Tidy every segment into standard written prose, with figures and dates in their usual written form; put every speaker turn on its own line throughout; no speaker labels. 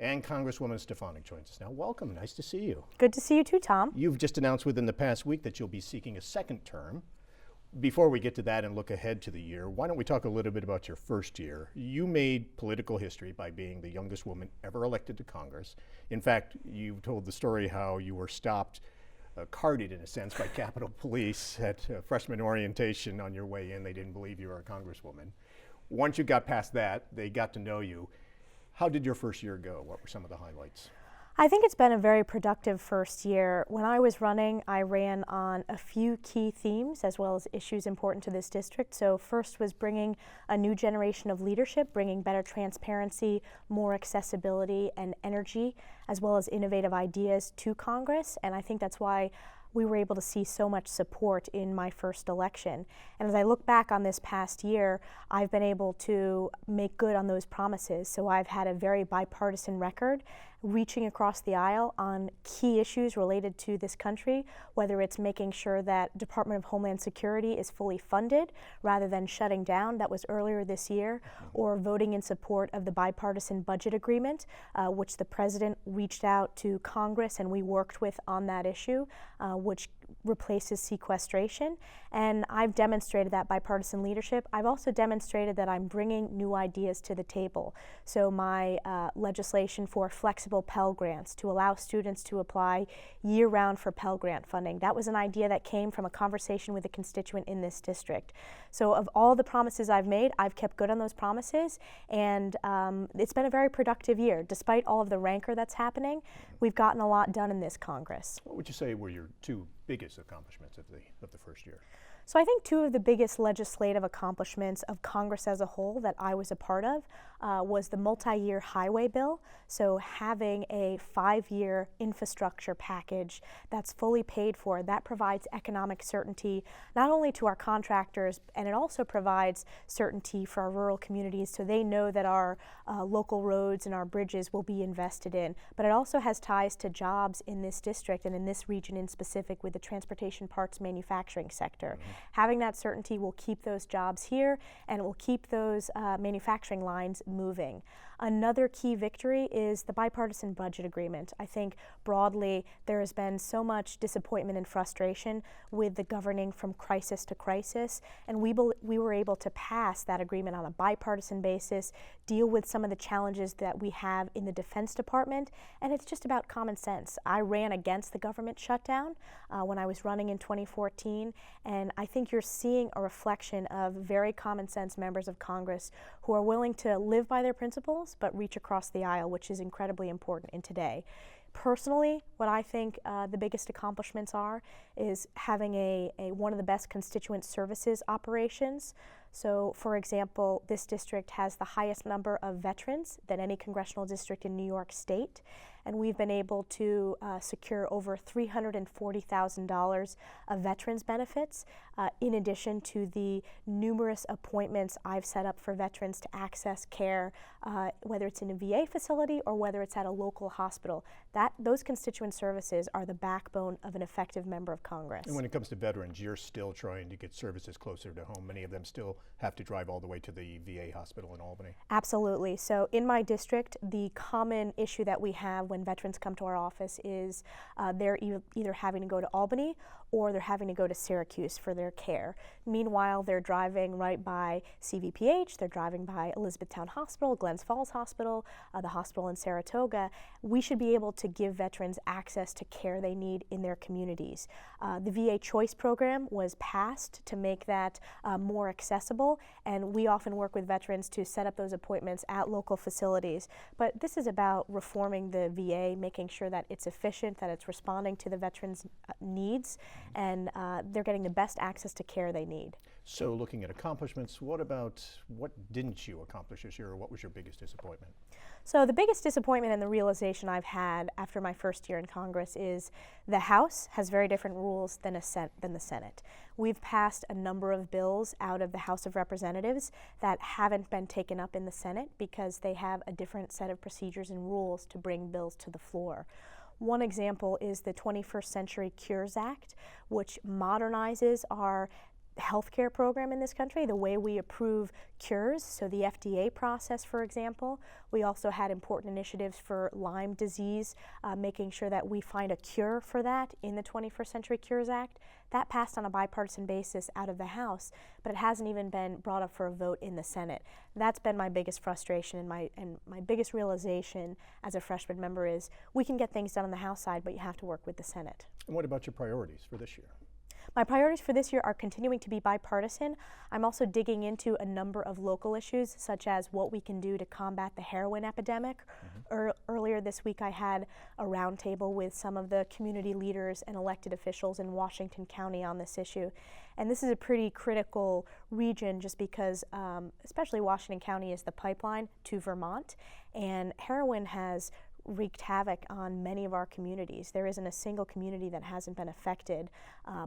And Congresswoman Stefanik joins us now. Welcome, nice to see you.
Good to see you too, Tom.
You've just announced within the past week that you'll be seeking a second term. Before we get to that and look ahead to the year, why don't we talk a little bit about your first year? You made political history by being the youngest woman ever elected to Congress. In fact, you told the story how you were stopped, carded in a sense, by Capitol Police at freshman orientation on your way in. They didn't believe you were a congresswoman. Once you got past that, they got to know you. How did your first year go? What were some of the highlights?
I think it's been a very productive first year. When I was running, I ran on a few key themes as well as issues important to this district. So first was bringing a new generation of leadership, bringing better transparency, more accessibility and energy, as well as innovative ideas to Congress. And I think that's why we were able to see so much support in my first election. And as I look back on this past year, I've been able to make good on those promises. So I've had a very bipartisan record, reaching across the aisle on key issues related to this country, whether it's making sure that Department of Homeland Security is fully funded rather than shutting down, that was earlier this year, or voting in support of the bipartisan budget agreement, which the President reached out to Congress and we worked with on that issue, which replaces sequestration. And I've demonstrated that bipartisan leadership. I've also demonstrated that I'm bringing new ideas to the table. So my legislation for flexible Pell Grants to allow students to apply year-round for Pell Grant funding. That was an idea that came from a conversation with a constituent in this district. So of all the promises I've made, I've kept good on those promises, and it's been a very productive year. Despite all of the rancor that's happening, we've gotten a lot done in this Congress.
What would you say were your two biggest accomplishments of the first year?
So I think two of the biggest legislative accomplishments of Congress as a whole that I was a part of was the multi-year highway bill. So having a 5-year infrastructure package that's fully paid for, that provides economic certainty not only to our contractors, and it also provides certainty for our rural communities so they know that our local roads and our bridges will be invested in. But it also has ties to jobs in this district and in this region in specific with the transportation parts manufacturing sector. Having that certainty will keep those jobs here and it will keep those manufacturing lines moving. Another key victory is the bipartisan budget agreement. I think broadly there has been so much disappointment and frustration with the governing from crisis to crisis, and we were able to pass that agreement on a bipartisan basis, deal with some of the challenges that we have in the Defense Department, and it's just about common sense. I ran against the government shutdown when I was running in 2014, and I think you're seeing a reflection of very common sense members of Congress who are willing to live by their principles but reach across the aisle, which is incredibly important in today. Personally, what I think the biggest accomplishments are is having one of the best constituent services operations. So, for example, this district has the highest number of veterans than any congressional district in New York State, and we've been able to secure over $340,000 of veterans benefits, in addition to the numerous appointments I've set up for veterans to access care, whether it's in a VA facility or whether it's at a local hospital. Those constituent services are the backbone of an effective member of Congress.
And when it comes to veterans, you're still trying to get services closer to home. Many of them still have to drive all the way to the VA hospital in Albany.
Absolutely. So in my district, the common issue that we have when veterans come to our office is they're either having to go to Albany or they're having to go to Syracuse for their care. Meanwhile, they're driving right by CVPH, they're driving by Elizabethtown Hospital, Glens Falls Hospital, the hospital in Saratoga. We should be able to give veterans access to care they need in their communities. The VA Choice Program was passed to make that more accessible, and we often work with veterans to set up those appointments at local facilities. But this is about reforming the VA, making sure that it's efficient, that it's responding to the veterans' needs, and they're getting the best access to care they need.
So looking at accomplishments, what didn't you accomplish this year, or what was your biggest disappointment?
So the biggest disappointment and the realization I've had after my first year in Congress is the House has very different rules than the Senate. We've passed a number of bills out of the House of Representatives that haven't been taken up in the Senate because they have a different set of procedures and rules to bring bills to the floor. One example is the 21st Century Cures Act, which modernizes our healthcare program in this country, the way we approve cures, so the FDA process, for example. We also had important initiatives for Lyme disease, making sure that we find a cure for that in the 21st Century Cures Act. That passed on a bipartisan basis out of the House, but it hasn't even been brought up for a vote in the Senate. That's been my biggest frustration and my biggest realization as a freshman member is we can get things done on the House side, but you have to work with the Senate.
And what about your priorities for this year?
My priorities for this year are continuing to be bipartisan. I'm also digging into a number of local issues, such as what we can do to combat the heroin epidemic. Earlier this week, I had a roundtable with some of the community leaders and elected officials in Washington County on this issue. And this is a pretty critical region just because, especially Washington County is the pipeline to Vermont, and heroin has wreaked havoc on many of our communities. There isn't a single community that hasn't been affected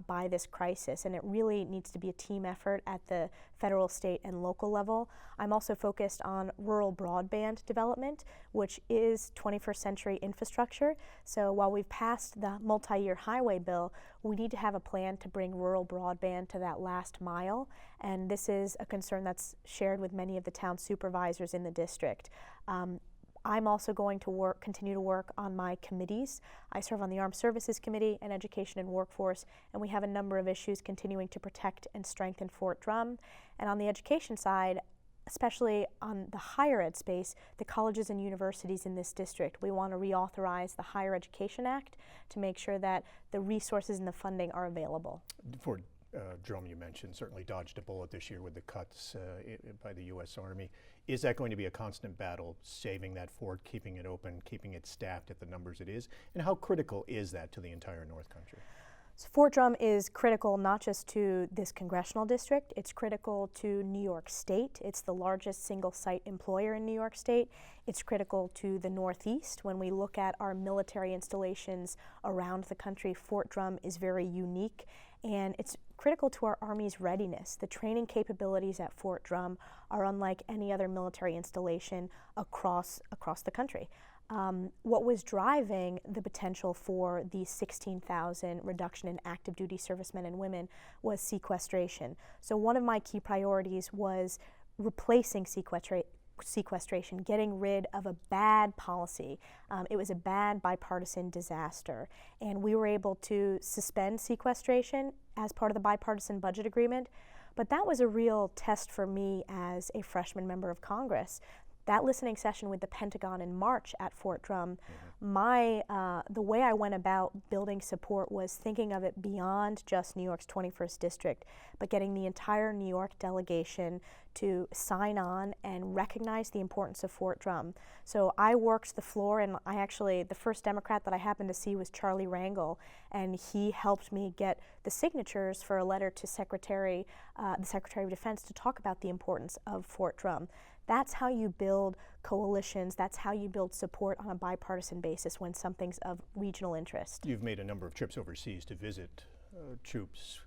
by this crisis, and it really needs to be a team effort at the federal, state, and local level. I'm also focused on rural broadband development, which is 21st century infrastructure. So while we've passed the multi-year highway bill, we need to have a plan to bring rural broadband to that last mile, and this is a concern that's shared with many of the town supervisors in the district. I'm also going to continue to work on my committees. I serve on the Armed Services Committee and Education and Workforce, and we have a number of issues continuing to protect and strengthen Fort Drum. And on the education side, especially on the higher ed space, the colleges and universities in this district, we want to reauthorize the Higher Education Act to make sure that the resources and the funding are available.
For Drum, you mentioned, certainly dodged a bullet this year with the cuts by the U.S. Army. Is that going to be a constant battle, saving that fort, keeping it open, keeping it staffed at the numbers it is? And how critical is that to the entire North Country?
So Fort Drum is critical not just to this congressional district, it's critical to New York State. It's the largest single site employer in New York State. It's critical to the Northeast. When we look at our military installations around the country, Fort Drum is very unique, and it's critical to our Army's readiness. The training capabilities at Fort Drum are unlike any other military installation across the country. What was driving the potential for the 16,000 reduction in active duty servicemen and women was sequestration. So one of my key priorities was replacing sequestration, getting rid of a bad policy. It was a bad bipartisan disaster, and we were able to suspend sequestration as part of the bipartisan budget agreement, but that was a real test for me as a freshman member of Congress. That listening session with the Pentagon in March at Fort Drum, the way I went about building support was thinking of it beyond just New York's 21st District, but getting the entire New York delegation to sign on and recognize the importance of Fort Drum. So I worked the floor, and the first Democrat that I happened to see was Charlie Rangel, and he helped me get the signatures for a letter to the Secretary of Defense to talk about the importance of Fort Drum. That's how you build coalitions. That's how you build support on a bipartisan basis when something's of regional interest.
You've made a number of trips overseas to visit troops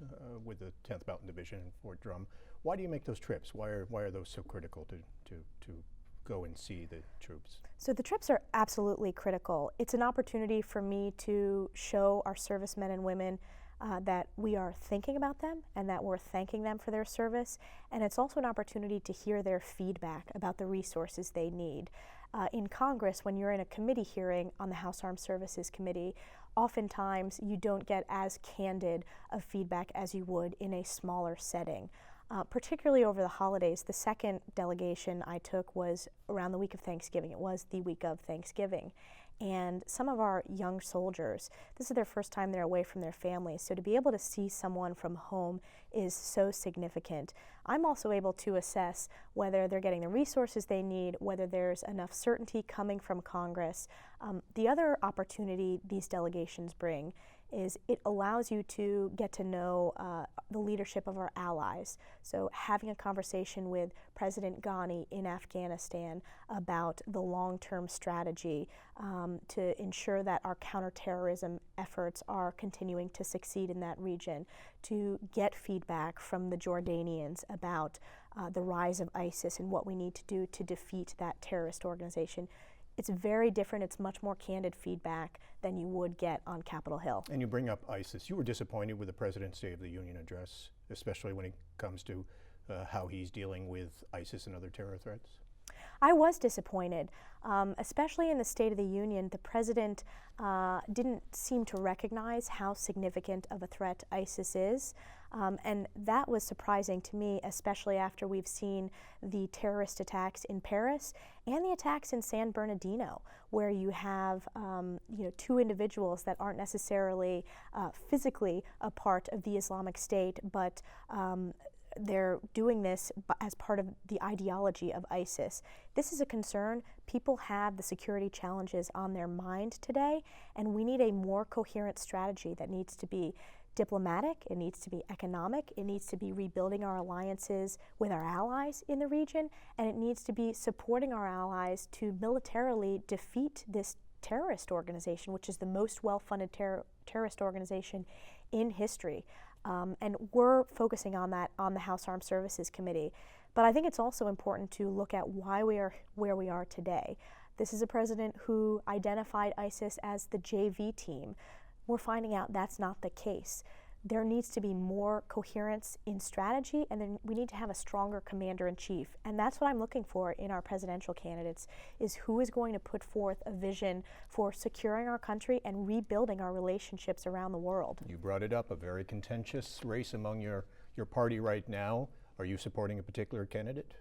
with the 10th Mountain Division in Fort Drum. Why do you make those trips? Why are those so critical to go and see the troops?
So the trips are absolutely critical. It's an opportunity for me to show our servicemen and women that we are thinking about them and that we're thanking them for their service. And it's also an opportunity to hear their feedback about the resources they need. In Congress, when you're in a committee hearing on the House Armed Services Committee, oftentimes you don't get as candid of feedback as you would in a smaller setting. Particularly over the holidays, the second delegation I took was around the week of Thanksgiving. It was the week of Thanksgiving. And some of our young soldiers, this is their first time they're away from their families, so to be able to see someone from home is so significant. I'm also able to assess whether they're getting the resources they need, whether there's enough certainty coming from Congress. The other opportunity these delegations bring is it allows you to get to know the leadership of our allies. So having a conversation with President Ghani in Afghanistan about the long-term strategy to ensure that our counterterrorism efforts are continuing to succeed in that region, to get feedback from the Jordanians about the rise of ISIS and what we need to do to defeat that terrorist organization. it's very different. It's much more candid feedback than you would get on Capitol Hill.
And you bring up ISIS. You were disappointed with the President's State of the Union address, especially when it comes to how he's dealing with ISIS and other terror threats?
I was disappointed, especially in the State of the Union. The president didn't seem to recognize how significant of a threat ISIS is. And that was surprising to me, especially after we've seen the terrorist attacks in Paris and the attacks in San Bernardino, where you have two individuals that aren't necessarily physically a part of the Islamic State, but they're doing this as part of the ideology of ISIS. This is a concern. People have the security challenges on their mind today, and we need a more coherent strategy that needs to be diplomatic, it needs to be economic, it needs to be rebuilding our alliances with our allies in the region, and it needs to be supporting our allies to militarily defeat this terrorist organization, which is the most well-funded terrorist organization in history. And we're focusing on that on the House Armed Services Committee. But I think it's also important to look at why we are where we are today. This is a president who identified ISIS as the JV team. We're finding out that's not the case. There needs to be more coherence in strategy, and then we need to have a stronger commander-in-chief. And that's what I'm looking for in our presidential candidates, is who is going to put forth a vision for securing our country and rebuilding our relationships around the world.
You brought it up, a very contentious race among your party right now. Are you supporting a particular candidate?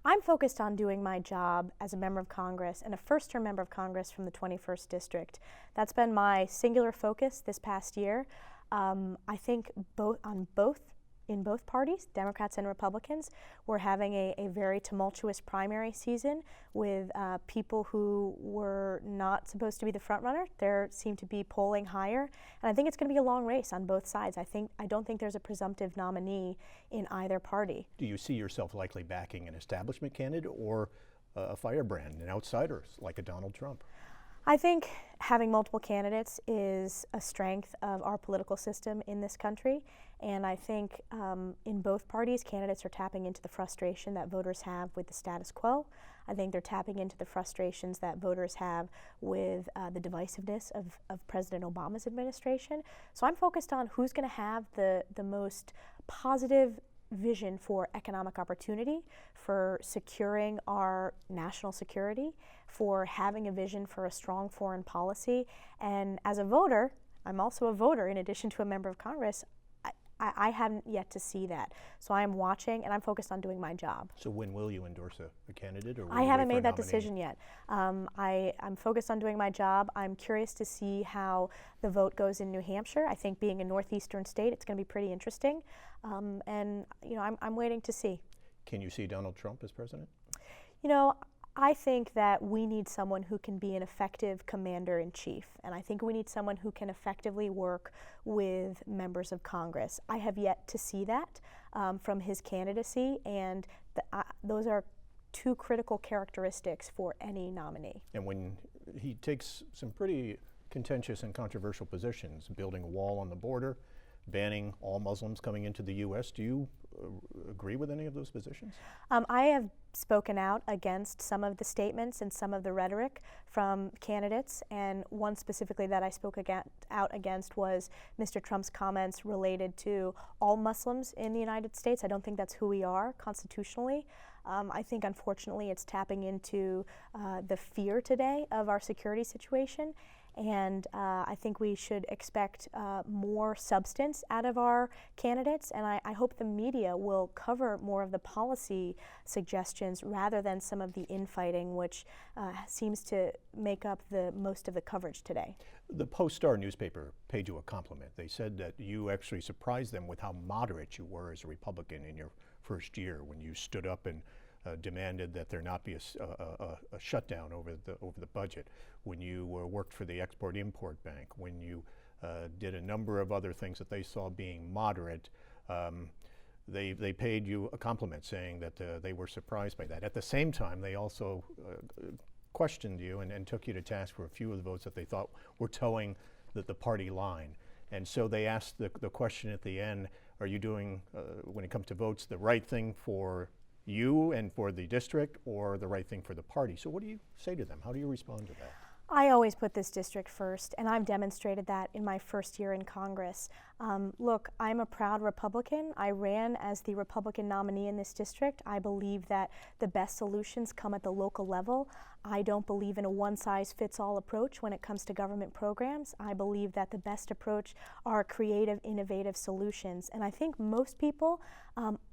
I'm focused on doing my job as a member of Congress and a first-term member of Congress from the 21st District. That's been my singular focus this past year. I think in both parties, Democrats and Republicans, we're having a very tumultuous primary season with people who were not supposed to be the front runner. They seem to be polling higher, and I think it's going to be a long race on both sides. I don't think there's a presumptive nominee in either party.
Do you see yourself likely backing an establishment candidate or a firebrand, an outsider like a Donald Trump?
I think having multiple candidates is a strength of our political system in this country, and I think in both parties, candidates are tapping into the frustration that voters have with the status quo. I think they're tapping into the frustrations that voters have with the divisiveness of President Obama's administration. So I'm focused on who's going to have the most positive vision for economic opportunity, for securing our national security, for having a vision for a strong foreign policy. And as a voter, I'm also a voter in addition to a member of Congress. I haven't yet to see that. So I am watching, and I'm focused on doing my job.
So when will you endorse a candidate? Or
I haven't made that decision yet. I'm focused on doing my job. I'm curious to see how the vote goes in New Hampshire. I think being a northeastern state, it's going to be pretty interesting. And I'm waiting to see.
Can you see Donald Trump as president?
I think that we need someone who can be an effective commander-in-chief, and I think we need someone who can effectively work with members of Congress. I have yet to see that from his candidacy, and those are two critical characteristics for any nominee.
And when he takes some pretty contentious and controversial positions, building a wall on the border, banning all Muslims coming into the U.S., do you agree with any of those positions?
I have spoken out against some of the statements and some of the rhetoric from candidates, and one specifically that I spoke out against was Mr. Trump's comments related to all Muslims in the United States. I don't think that's who we are constitutionally. I think, unfortunately, it's tapping into the fear today of our security situation. And I think we should expect more substance out of our candidates, and I hope the media will cover more of the policy suggestions rather than some of the infighting, which seems to make up the most of the coverage today.
The Post-Star newspaper paid you a compliment. They said that you actually surprised them with how moderate you were as a Republican in your first year when you stood up and demanded that there not be a shutdown over the budget, when you worked for the Export-Import Bank, when you did a number of other things that they saw being moderate. They paid you a compliment, saying that they were surprised by that. At the same time, they also questioned you and took you to task for a few of the votes that they thought were towing the party line. And so they asked the question at the end, are you doing, when it comes to votes, the right thing for you and for the district, or the right thing for the party. So what do you say to them? How do you respond to that?
I always put this district first, and I've demonstrated that in my first year in Congress. Look, I'm a proud Republican. I ran as the Republican nominee in this district. I believe that the best solutions come at the local level. I don't believe in a one-size-fits-all approach when it comes to government programs. I believe that the best approach are creative, innovative solutions, and I think most people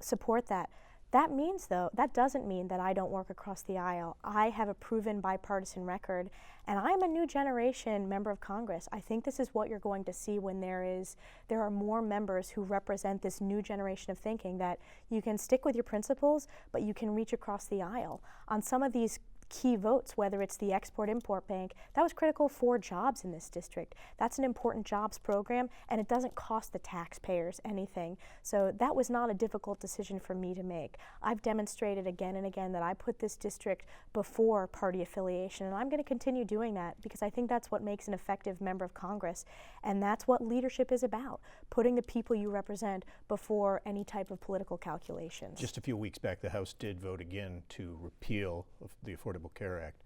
support that. That means, though, that doesn't mean that I don't work across the aisle. I have a proven bipartisan record, and I'm a new generation member of Congress. I think this is what you're going to see when there are more members who represent this new generation of thinking, that you can stick with your principles, but you can reach across the aisle. On some of these key votes, whether it's the Export-Import Bank, that was critical for jobs in this district. That's an important jobs program, and it doesn't cost the taxpayers anything. So that was not a difficult decision for me to make. I've demonstrated again and again that I put this district before party affiliation, and I'm going to continue doing that because I think that's what makes an effective member of Congress, and that's what leadership is about, putting the people you represent before any type of political calculations.
Just a few weeks back, the House did vote again to repeal the Affordable Care Act.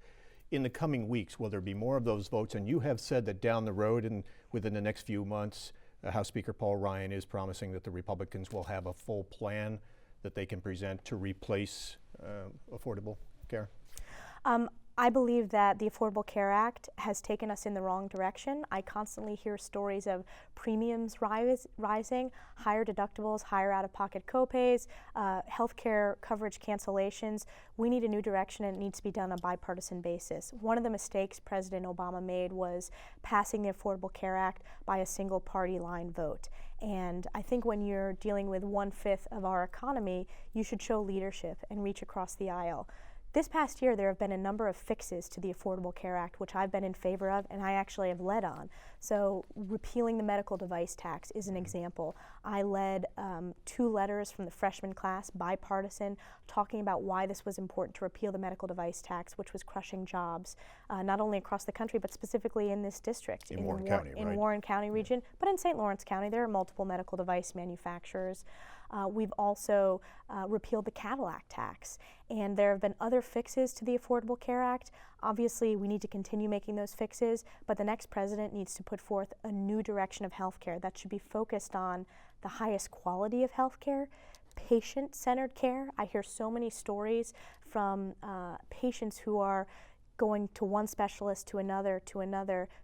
In the coming weeks, will there be more of those votes? And you have said that down the road and within the next few months, House Speaker Paul Ryan is promising that the Republicans will have a full plan that they can present to replace affordable care.
I believe that the Affordable Care Act has taken us in the wrong direction. I constantly hear stories of premiums rising, higher deductibles, higher out-of-pocket copays, healthcare coverage cancellations. We need a new direction, and it needs to be done on a bipartisan basis. One of the mistakes President Obama made was passing the Affordable Care Act by a single party line vote. And I think when you're dealing with 1/5 of our economy, you should show leadership and reach across the aisle. This past year, there have been a number of fixes to the Affordable Care Act, which I've been in favor of, and I actually have led on. So repealing the medical device tax is an example. I led 2 letters from the freshman class, bipartisan, talking about why this was important to repeal the medical device tax, which was crushing jobs, not only across the country, but specifically in this district.
In Warren County, right?
In Warren County region, but in St. Lawrence County, there are multiple medical device manufacturers. We've also repealed the Cadillac tax, and there have been other fixes to the Affordable Care Act. Obviously, we need to continue making those fixes, but the next president needs to put forth a new direction of healthcare that should be focused on the highest quality of healthcare, patient-centered care. I hear so many stories from patients who are going to one specialist to another,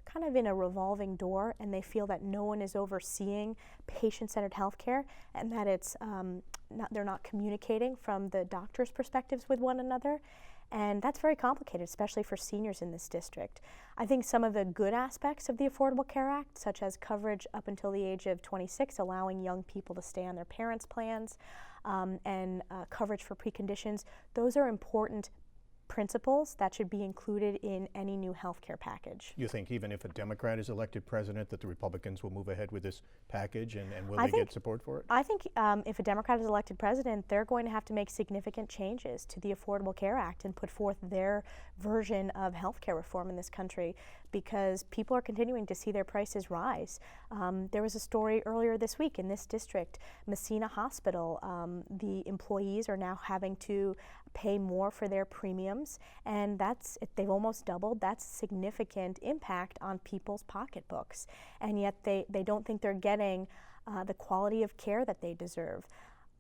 kind of in a revolving door, and they feel that no one is overseeing patient-centered healthcare, and that they're not communicating from the doctor's perspectives with one another. And that's very complicated, especially for seniors in this district. I think some of the good aspects of the Affordable Care Act, such as coverage up until the age of 26, allowing young people to stay on their parents' plans, and coverage for preconditions, those are important principles that should be included in any new health care package.
You think even if a Democrat is elected president that the Republicans will move ahead with this package, and will they get support for it?
I think if a Democrat is elected president, they're going to have to make significant changes to the Affordable Care Act and put forth their version of health care reform in this country, because people are continuing to see their prices rise. There was a story earlier this week in this district, Messina Hospital. The employees are now having to pay more for their premiums, and they've almost doubled. That's a significant impact on people's pocketbooks, and yet they don't think they're getting the quality of care that they deserve.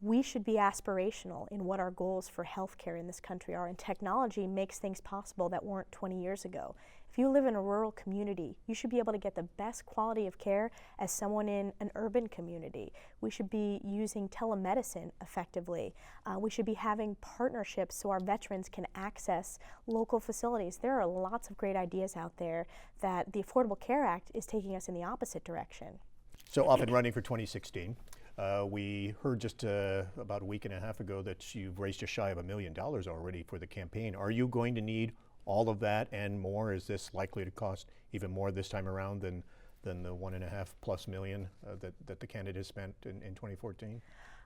We should be aspirational in what our goals for healthcare in this country are, and technology makes things possible that weren't 20 years ago. If you live in a rural community, you should be able to get the best quality of care as someone in an urban community. We should be using telemedicine effectively. We should be having partnerships so our veterans can access local facilities. There are lots of great ideas out there that the Affordable Care Act is taking us in the opposite direction.
So off and running for 2016. We heard just about a week and a half ago that you've raised just shy of $1 million already for the campaign. Are you going to need all of that and more? Is this likely to cost even more this time around than the $1.5+ million that the candidate spent in 2014?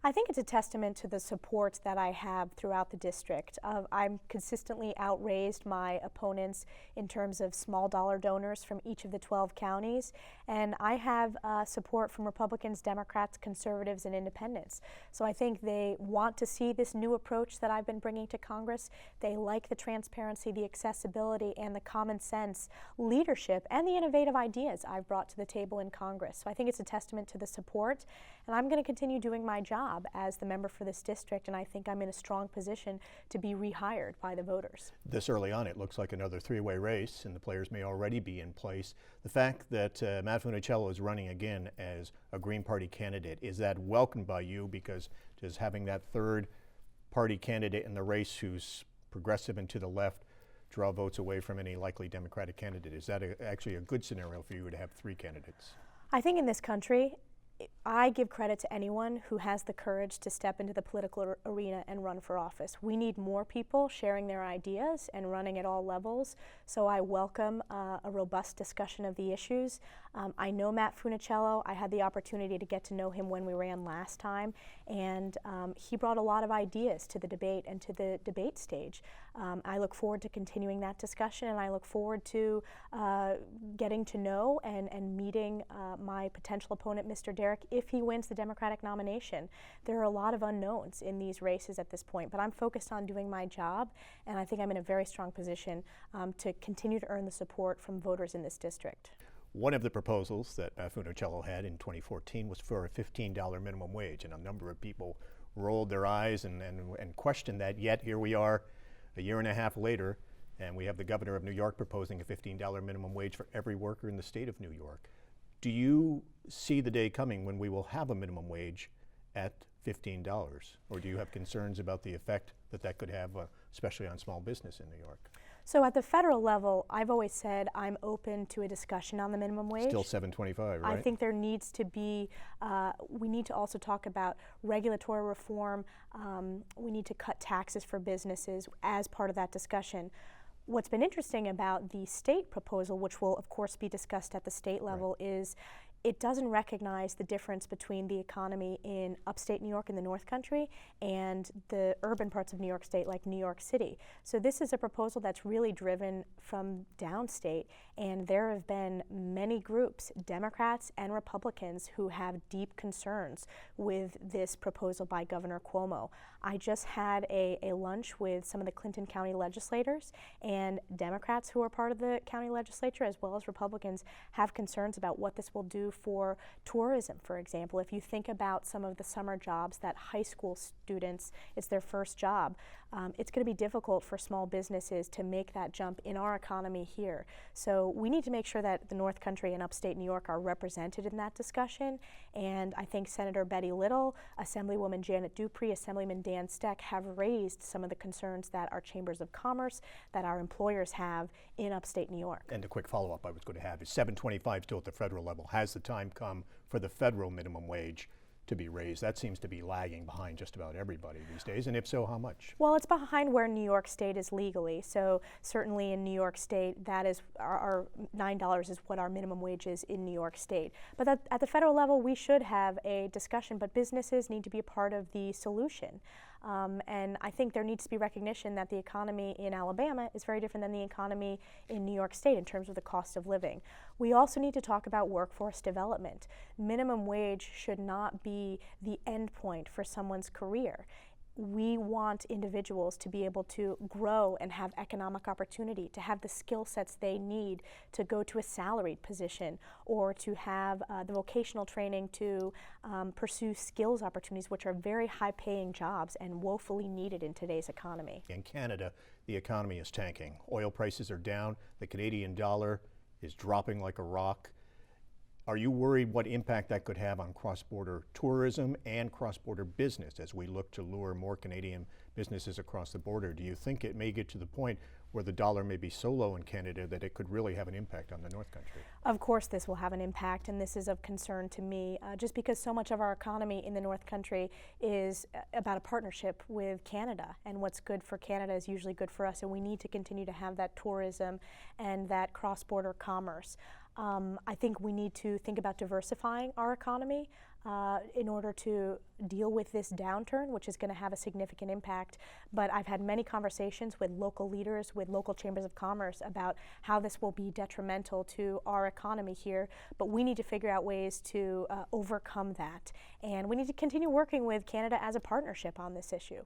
I think it's a testament to the support that I have throughout the district. I'm consistently outraised my opponents in terms of small dollar donors from each of the 12 counties, and I have support from Republicans, Democrats, conservatives, and independents. So I think they want to see this new approach that I've been bringing to Congress. They like the transparency, the accessibility, and the common sense leadership and the innovative ideas I've brought to the table in Congress. So I think it's a testament to the support, and I'm going to continue doing my job as the member for this district, and I think I'm in a strong position to be rehired by the voters.
This early on, it looks like another three-way race, and the players may already be in place. The fact that Matt Funicello is running again as a Green Party candidate, is that welcomed by you? Because does having that third party candidate in the race who's progressive and to the left draw votes away from any likely Democratic candidate? Is that actually a good scenario for you to have three candidates?
I think in this country, I give credit to anyone who has the courage to step into the political arena and run for office. We need more people sharing their ideas and running at all levels, so I welcome a robust discussion of the issues. I know Matt Funicello. I had the opportunity to get to know him when we ran last time, and he brought a lot of ideas to the debate and to the debate stage. I look forward to continuing that discussion, and I look forward to getting to know and meeting my potential opponent, Mr. Derrick, if he wins the Democratic nomination. There are a lot of unknowns in these races at this point, but I'm focused on doing my job, and I think I'm in a very strong position to continue to earn the support from voters in this district.
One of the proposals that Funicello had in 2014 was for a $15 minimum wage, and a number of people rolled their eyes and questioned that, yet here we are a year and a half later, and we have the governor of New York proposing a $15 minimum wage for every worker in the state of New York. Do you see the day coming when we will have a minimum wage at $15, or do you have concerns about the effect that that could have, especially on small business in New York?
So at the federal level, I've always said I'm open to a discussion on the minimum wage.
Still $7.25, right?
I think there needs to be, we need to also talk about regulatory reform. We need to cut taxes for businesses as part of that discussion. What's been interesting about the state proposal, which will of course be discussed at the state level, is it doesn't recognize the difference between the economy in upstate New York in the North Country and the urban parts of New York State like New York City. So this is a proposal that's really driven from downstate, and there have been many groups, Democrats and Republicans, who have deep concerns with this proposal by Governor Cuomo. I just had a lunch with some of the Clinton County legislators, and Democrats who are part of the county legislature as well as Republicans have concerns about what this will do for tourism, for example. If you think about some of the summer jobs that high school students, it's their first job, it's going to be difficult for small businesses to make that jump in our economy here. So we need to make sure that the North Country and upstate New York are represented in that discussion, and I think Senator Betty Little, Assemblywoman Janet Dupree, Assemblyman Dan Steck have raised some of the concerns that our chambers of commerce, that our employers have in upstate New York.
And the quick follow-up I was going to have is $7.25 still at the federal level. Has the time come for the federal minimum wage to be raised? That seems to be lagging behind just about everybody these days, and if so, how much?
Well, it's behind where New York State is legally, so certainly in New York State, that is our $9 is what our minimum wage is in New York State. But at the federal level, we should have a discussion, but businesses need to be a part of the solution. And I think there needs to be recognition that the economy in Alabama is very different than the economy in New York State in terms of the cost of living. We also need to talk about workforce development. Minimum wage should not be the end point for someone's career. We want individuals to be able to grow and have economic opportunity, to have the skill sets they need to go to a salaried position or to have the vocational training to pursue skills opportunities, which are very high-paying jobs and woefully needed in today's economy.
In Canada, the economy is tanking. Oil prices are down. The Canadian dollar is dropping like a rock. Are you worried what impact that could have on cross-border tourism and cross-border business as we look to lure more Canadian businesses across the border? Do you think it may get to the point where the dollar may be so low in Canada that it could really have an impact on the North Country?
Of course this will have an impact, and this is of concern to me, just because so much of our economy in the North Country is about a partnership with Canada, and what's good for Canada is usually good for us, and we need to continue to have that tourism and that cross-border commerce. I think we need to think about diversifying our economy. in order to deal with this downturn, which is going to have a significant impact. But I've had many conversations with local leaders, with local chambers of commerce about how this will be detrimental to our economy here. But we need to figure out ways to overcome that. And we need to continue working with Canada as a partnership on this issue.